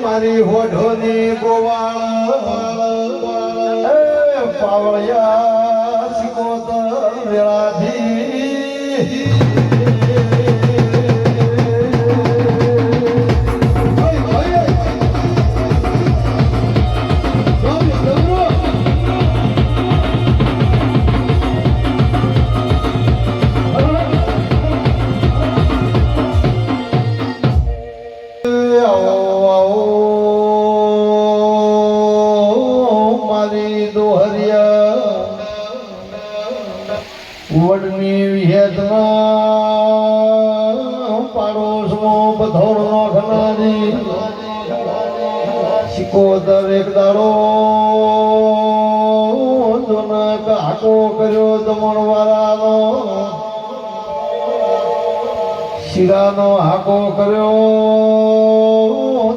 મારી હોઢોની ગોવાળ પાવળિયા સિકોતર વેળાથી વડની વિહેતમાં પાડોશમાં પથોરનો ખનારી સિકોતર એક દાડો જોનક હાકો કર્યો દમણવાળાનો શિરાનો હાકો કર્યો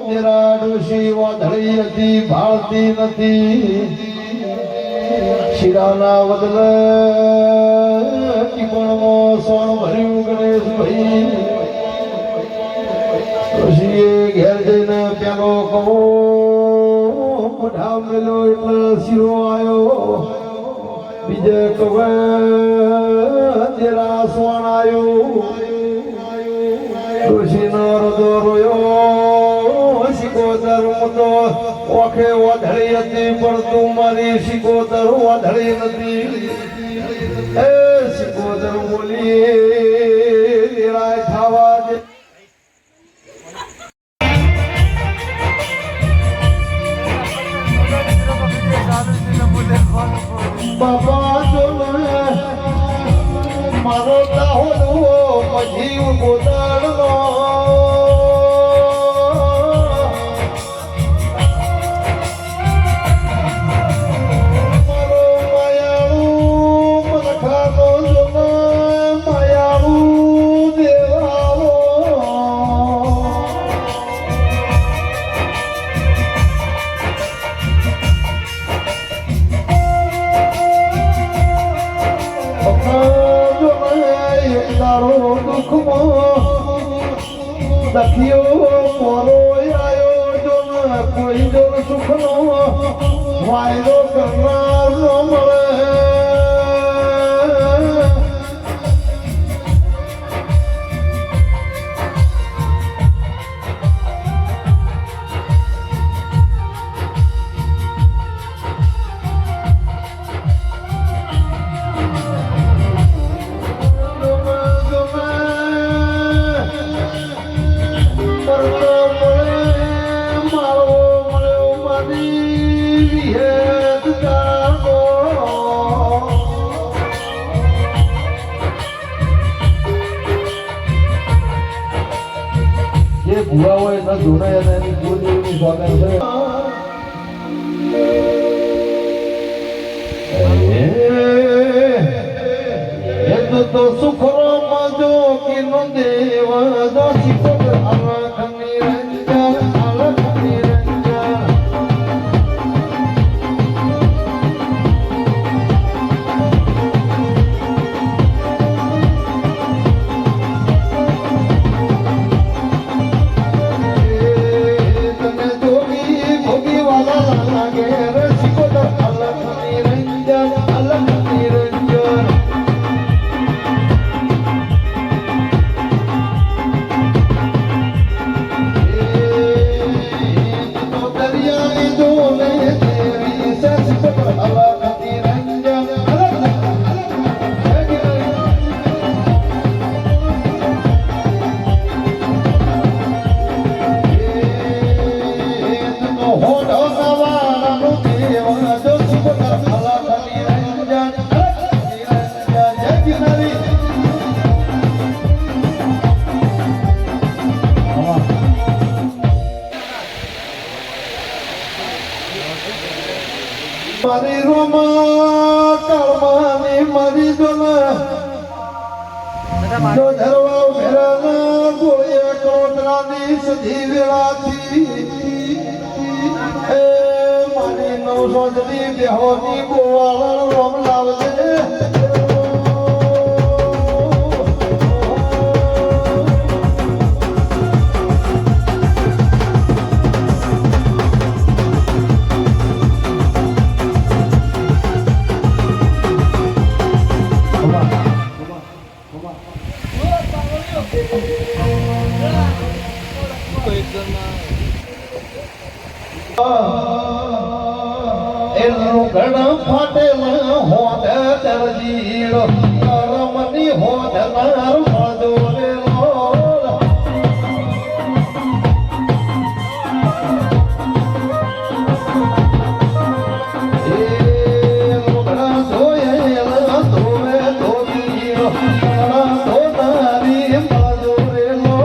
તેરા ડોશી વાધળી હતી ભાળતી નથી શિરાના બદલે ટીપણમાં સોણ ભર્યું ગણેશભાઈ ડોશીએ ઘેર જઈને પેલો કહો મોઢા મેલો એટલે શીરો આવ્યો બીજે કહે તેરા સોણ આવ્યો ડોશીનો હૃદય રોયો સિકોતર તો ઓખે વાધળી હતી પણ તું મારી સિકોતર વાધળી નથી એ સિકોતર બોલી રાય ખાવા દે બાબા જોને મારો દાહોદો પછી ગોદાડનો દખિયો મોરો આયો જોન કોઈ જોન સુખનો વાયદો કરનાર ન મળે ભૂવા હોય ન ધોનાય અને એની કુળદેવીની સ્વાગત છે તો સુખરો મજો કિનો દેવ દોષી કોક અલખની રંજન અલખની રંજન Oh, નવાણાનું દેવા જો શુભ કરફલા નિરંજન જય કિનારી મારી રોમા કળમાની મારી જોના જો ધરવા ભેરાના ગોળિયા કોટરાની સુધી વેળાથી એ મારી નવસોદની બેહોની ગોવાળણ રોમ લાવજે એનું ઘણા ફાટેલા હોત દરજીડો કરમની હોત નાર મજોરેલો એ ઘણા ધોયેલા ધોવે ધોબીડો ઘણા ધોનારી મજોરેલો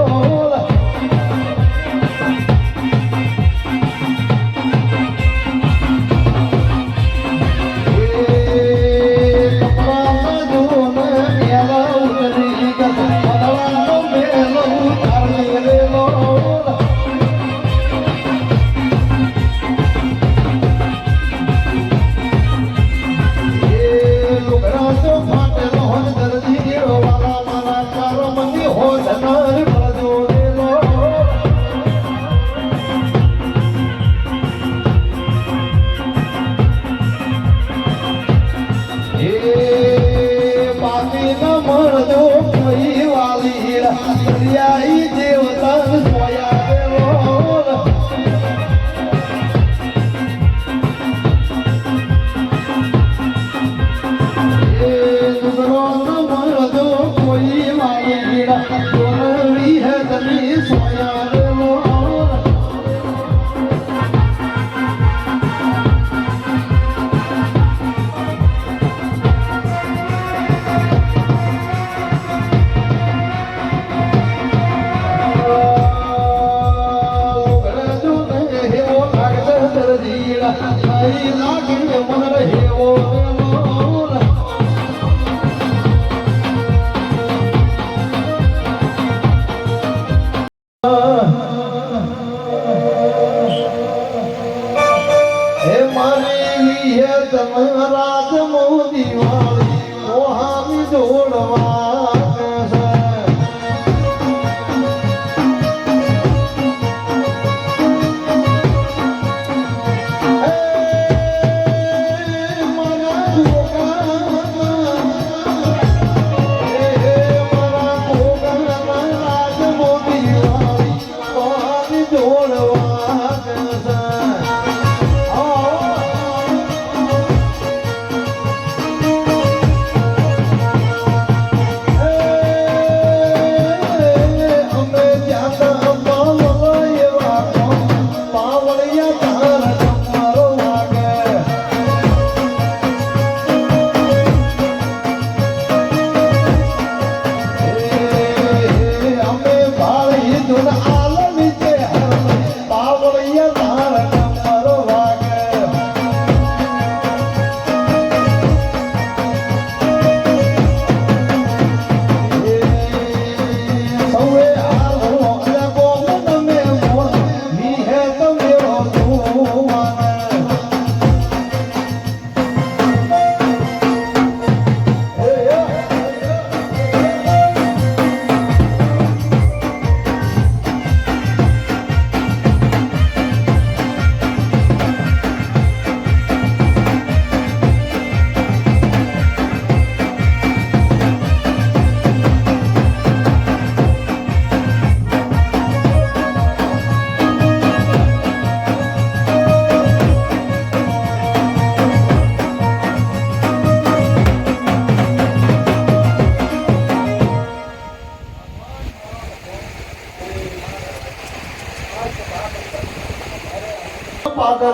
રાજ મોદી વાળી મોહાની જોડવા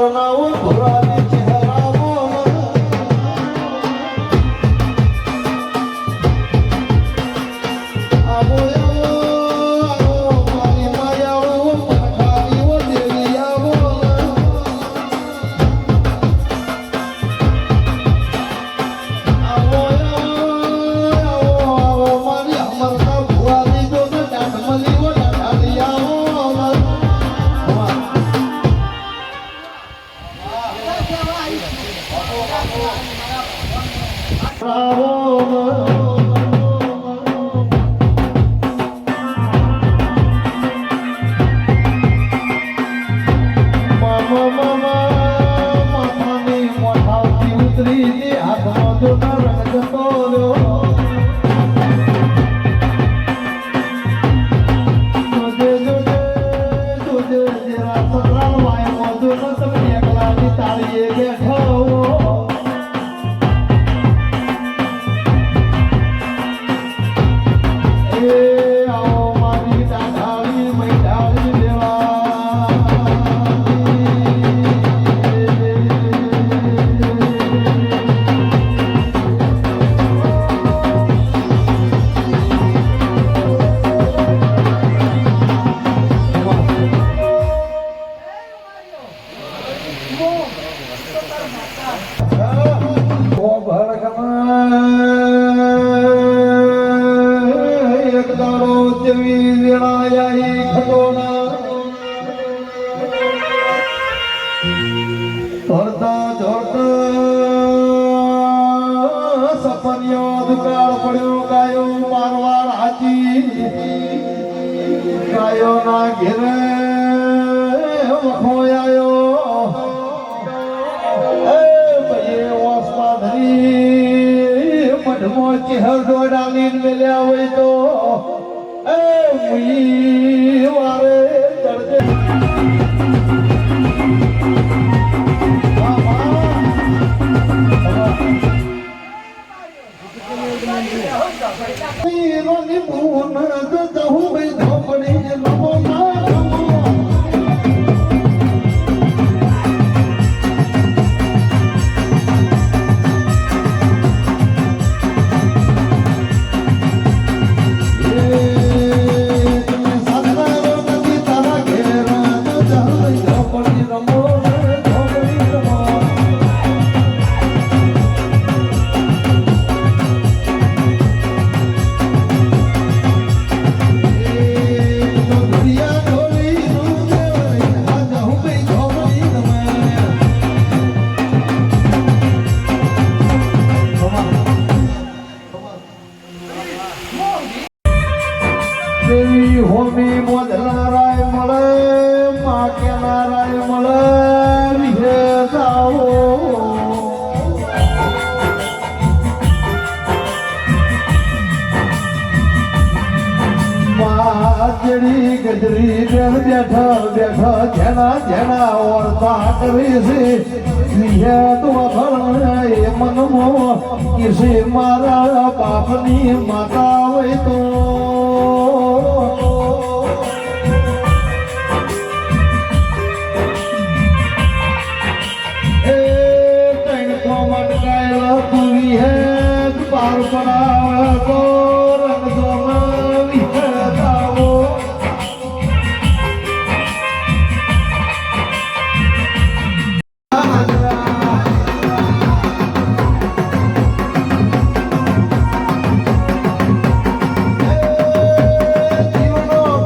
પરણાવો ધોરાની ચહેરાવો આવો મારી માયાઓ પઠારીઓ દેવી આવો મારી અમરતા ભુવાની જો દાંડમલી વો દાંડી આવો એક દાડો જેવી વેળાયા ખટોના ધરતા ધરતા સપનિયો દુકાળ પડ્યો ગાયો મારવાર હાચી ગાયો ના ઘેરે વખોયાયો ચહેર દોડાલી મેલ્યા હોય તો વારે ચડજે દેવી હોમી મોદલારાય મળે મા કેનારાય મળે વિહે જાઓ જેડી ગજરી બેન બેઠા બેઠા જેના જેના ઓરતા કરી છે વિહે તો ભણ એ મનમો કિસે મારા બાપની માતા હોય તો पार पड़ा को रंग दोमली जाओ जीवनो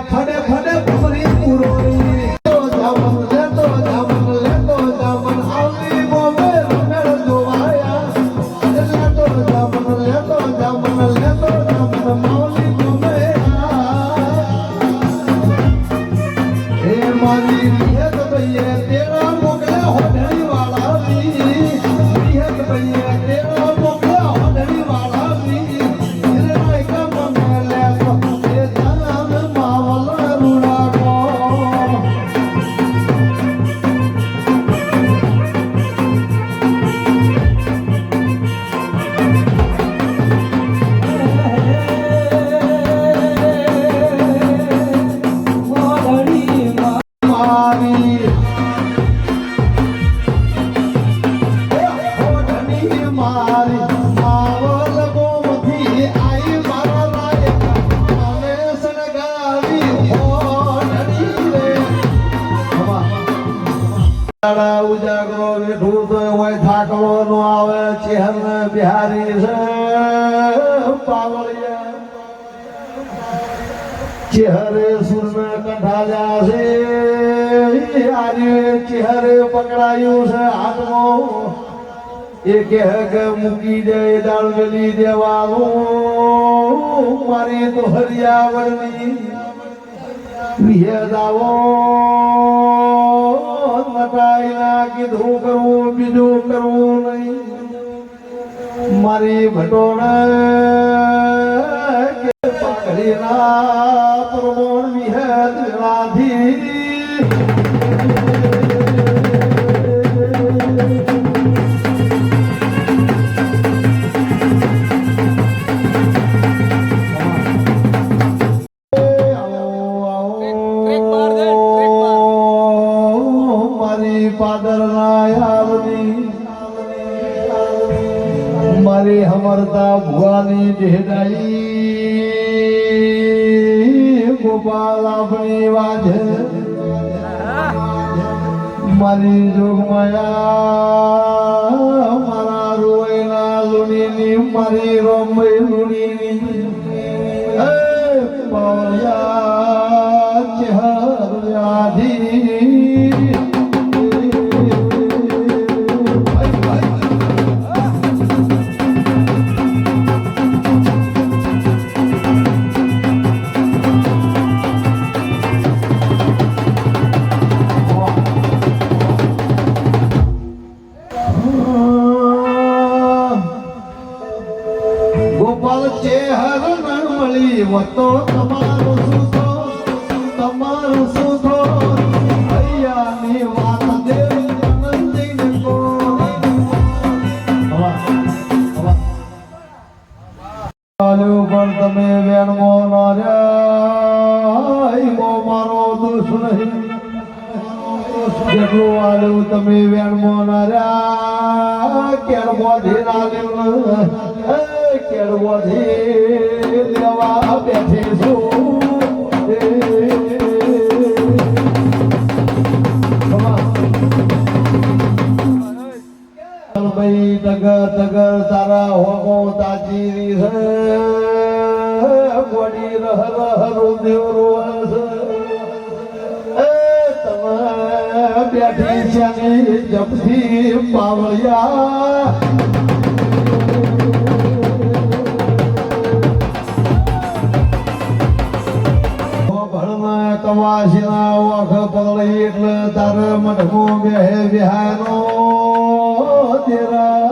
ફડે ફડે ભમરી પૂરોઈ તો જામન લેતો જામન આવલી બોમે રમેળ જોવાયા લેતો જામન માવલી બોમે એ મારી નિયત ભઈએ તેરા મોકલ્યા હોડણી વાળા નિયત ભઈએ તેરા મોકલ્યા હોડણી વાળા ઉજાગરો બેઠું તો હોય થાકલો નો આવે ચેહર બિહારી છે પાવળિયા ચેહરે સુરને કંઠાલ્યા છે આજે ચેહરે પકડાયું છે હાથમાં એ કે મૂકી દે દાળ વેલી દેવાનું મારી તો હરિયાવળની વિહેદાવો નટાઈના કીધું કરવું બીજું કરવું નહીં મારી ભટોને કે પાઘડીના પ્રમોણ વિહેદ રાધી મારી હમરતા ભુવાની દેહદાઈ ગોપાલ આપણી વાજ મારી જોગમાયા મારા રોયના લુણીની મારી રોમઈ લુણીની પાવળિયા ચેહર આધી ગોપાલ ચેહર નળમળી વતો તમારું સુધો ભૈયાની વાત દેવી નંદીને કો પણ તમે વેણમો ન રહ્યા મારો દોષ નહીં જેટલું વાળું તમે વેણમો ન રહ્યા કેળમો ધીરા કેળવધી લેવા બેઠી છું ભાઈ ટગર તારા હોમો તાજી છે ગોડી રહ દેવ રોલ તમે બેઠી છે જપથી પાવળિયા કવાસીના વખ પગલી એટલે તારે મઠમો બેહે બિહારો તેરા